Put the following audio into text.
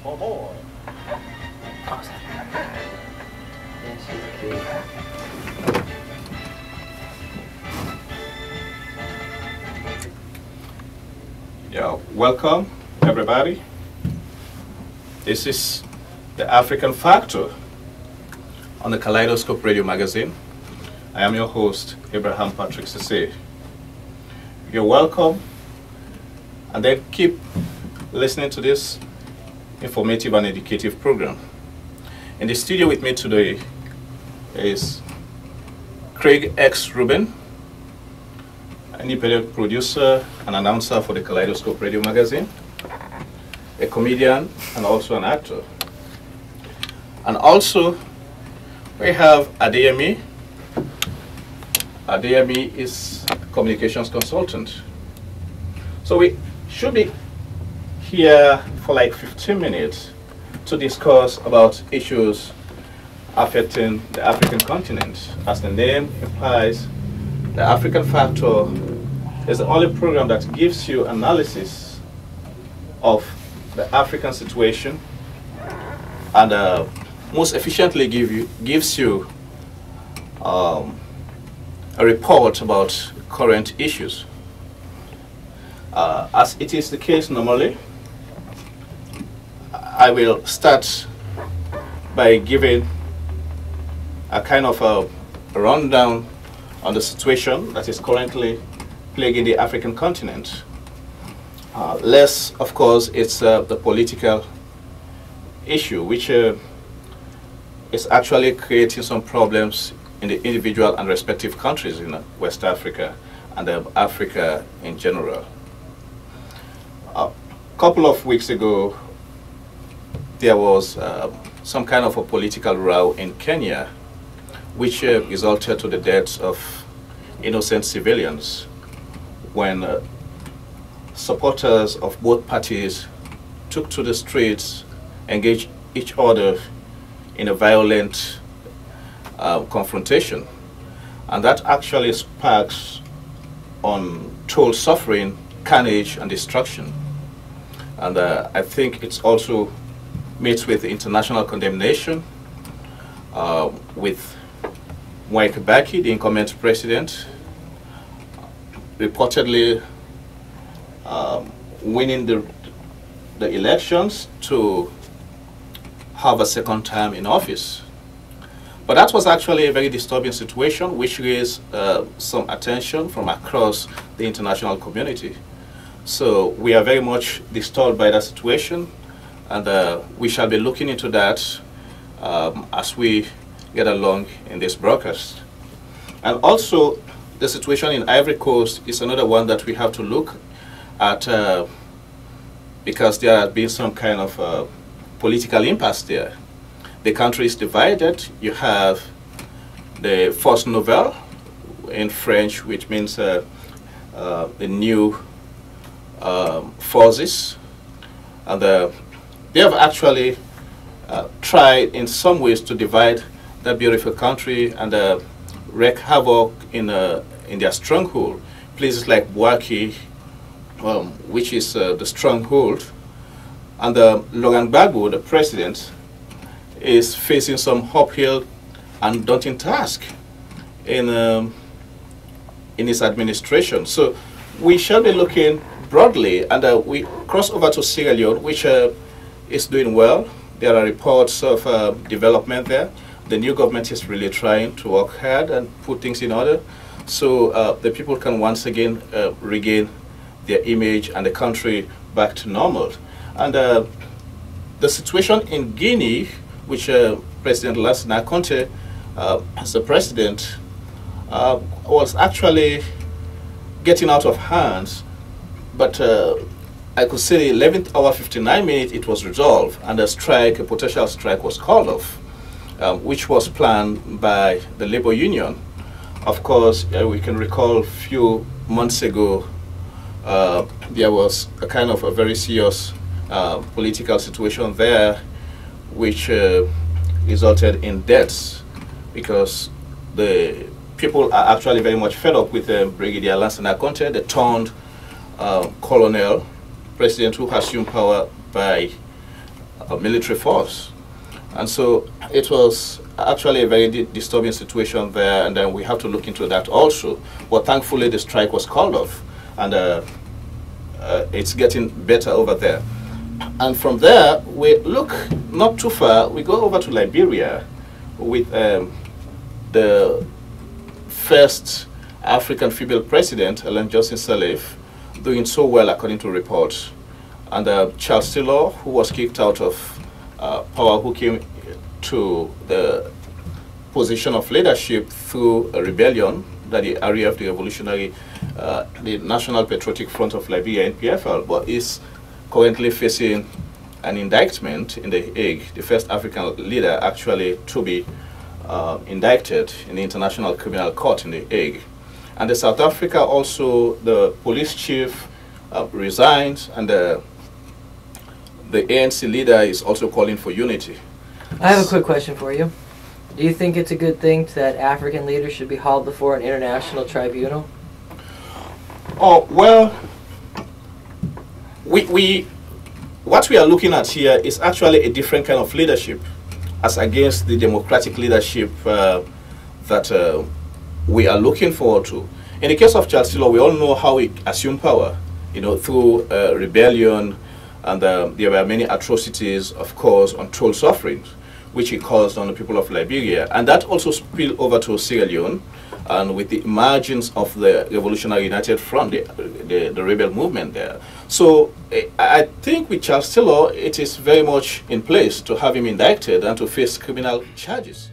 Oh boy. Yeah, welcome everybody. This is the African Factor on the Kaleidoscope Radio Magazine. I am your host, Abraham Patrick Sese. You're welcome, and then keep listening to this informative and educative program. In the studio with me today is Craig X. Rubin, independent producer and announcer for the Kaleidoscope Radio Magazine, a comedian and also an actor. And also we have Adeyemi. Adeyemi is a communications consultant. So we should be here for like 15 minutes to discuss about issues affecting the African continent. As the name implies, the African Factor is the only program that gives you analysis of the African situation and most efficiently gives you a report about current issues. As it is the case normally, I will start by giving a kind of a rundown on the situation that is currently plaguing the African continent. Less, of course, it's the political issue, which is actually creating some problems in the individual and respective countries in West Africa and Africa in general. A couple of weeks ago, there was some kind of a political row in Kenya, which resulted to the deaths of innocent civilians when supporters of both parties took to the streets, engaged each other in a violent confrontation. And that actually sparks untold suffering, carnage, and destruction. And I think it's also meets with international condemnation, with Mwai Kibaki, the incumbent president, reportedly winning the elections to have a second term in office. But that was actually a very disturbing situation, which raised some attention from across the international community. So we are very much disturbed by that situation, and we shall be looking into that as we get along in this broadcast. And also, the situation in Ivory Coast is another one that we have to look at because there has been some kind of political impasse there. The country is divided. You have the Force Nouvelle in French, which means the new forces, and they have actually tried in some ways to divide that beautiful country and wreak havoc in their stronghold. Places like Bouaké, which is the stronghold, and Laurent Gbagbo, the president, is facing some uphill and daunting task in his administration. So we shall be looking broadly, and we cross over to Sierra Leone, which is doing well. There are reports of development there. The new government is really trying to work hard and put things in order, so the people can once again regain their image and the country back to normal. And the situation in Guinea, which President Lassana Conte, as the president, was actually getting out of hands, but I could say 11th hour 59 minutes it was resolved, and a potential strike was called off, which was planned by the labor union. Of course, we can recall a few months ago there was a kind of a very serious political situation there, which resulted in deaths because the people are actually very much fed up with Brigadier Lansana Conte, the turned colonel president who assumed power by military force. And so it was actually a very disturbing situation there, and then we have to look into that also. But thankfully the strike was called off, and it's getting better over there. And from there, we look not too far, we go over to Liberia with the first African female president, Ellen Johnson Sirleaf, doing so well according to reports. And Charles Taylor, who was kicked out of power, who came to the position of leadership through a rebellion that the RAF, the revolutionary, the National Patriotic Front of Liberia, NPFL, but is currently facing an indictment in The Hague, the first African leader actually to be indicted in the International Criminal Court in The Hague. And the South Africa also, the police chief resigned, and the ANC leader is also calling for unity. I have a quick question for you. Do you think it's a good thing that African leaders should be hauled before an international tribunal? Oh, well, what we are looking at here is actually a different kind of leadership as against the democratic leadership that we are looking forward to. In the case of Charles Taylor, we all know how he assumed power, through rebellion, and there were many atrocities, of course, untold sufferings, which he caused on the people of Liberia. And that also spilled over to Sierra Leone, and with the emergence of the Revolutionary United Front, the rebel movement there. So I think with Charles Taylor, it is very much in place to have him indicted and to face criminal charges.